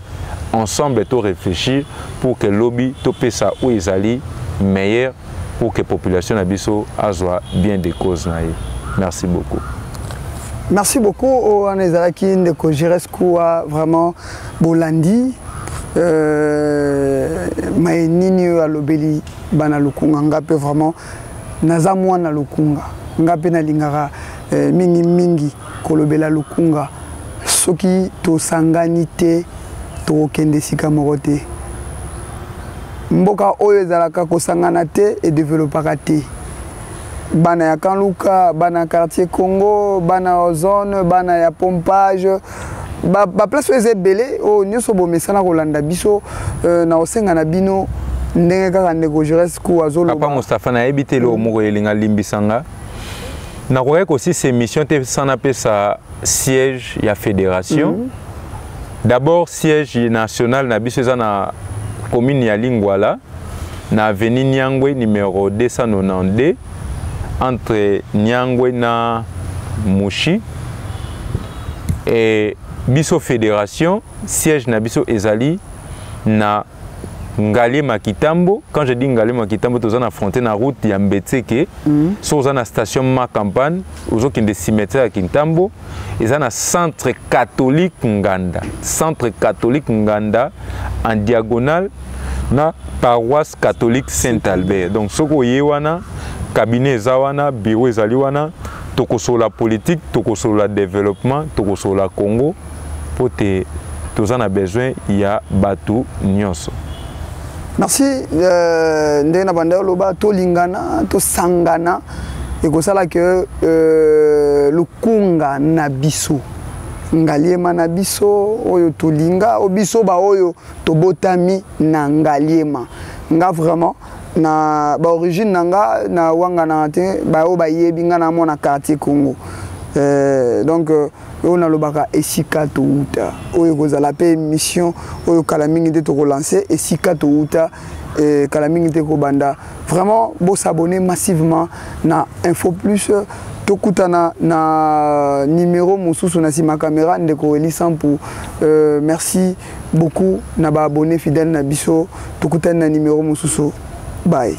ensemble to réfléchir pour que lobby to pesa ou ezali meilleur pour que population na biso azwa bien des causes na ye. Merci beaucoup. Merci beaucoup au Anezalaki ndeko Jiresku vraiment bolandi maenini alobeli bana lukunga ngape vraiment naza mwana lukunga ngape na lingara mingi kolobela lukunga soki to sangani te to kende sika moko te mboka oyo ezalaka kosangana te et développaka te bana ya Kanluka bana quartier Congo bana zone bana ya pompage ba place oyo belé o nyoso bomesana kolanda biso na osenga na bino ndenge kaka ndeko Jiresku azolo papa Moustapha na ebite lo moko elinga limbisanga na koyek aussi ces missions te sana pesa siège ya fédération d'abord siège national na biso eza na commune ya Lingwala na avenue Nyangwe numéro 292 entre Nyangwe na Mushi et biso fédération siège na biso ezali na Ngalé Makitambo. Quand je dis Ngalé Makitambo, tu es en frontière na route ya Mbetseke, so on a station ma campagne, aux autres des cimetières à Kintambo, et on a centre catholique Nganda, centre catholique Nganda en diagonale na paroisse catholique Saint-Albert. Donc soko yewana cabinet zawana, bureau ezaliwana, toko sur la politique, toko sur le développement, toko sur la Congo pour te tous en a besoin, il y a Batou Nyonso. Merci. Ndena Bandeo Loba, to lingana, to sangana. Et comme ça là que le kunga nabiso. Ngaliema nabiso, oyo to linga, obiso ba oyo to botami na ngaliema. Nga vraiment na ba origine nanga na wanga na te ba o ba yebi nga na mona quartier Congo. Donc on a le baka esika to uta oyo kozala pe mission oyo kala mingi te to relancer esika to uta kala mingi te ko banda vraiment beau s'abonner massivement na Info Plus tokutana na numéro mususu na sima caméra ndeko Elisan pour merci beaucoup na ba abonné fidèle na biso tokutana na numéro mususu bye.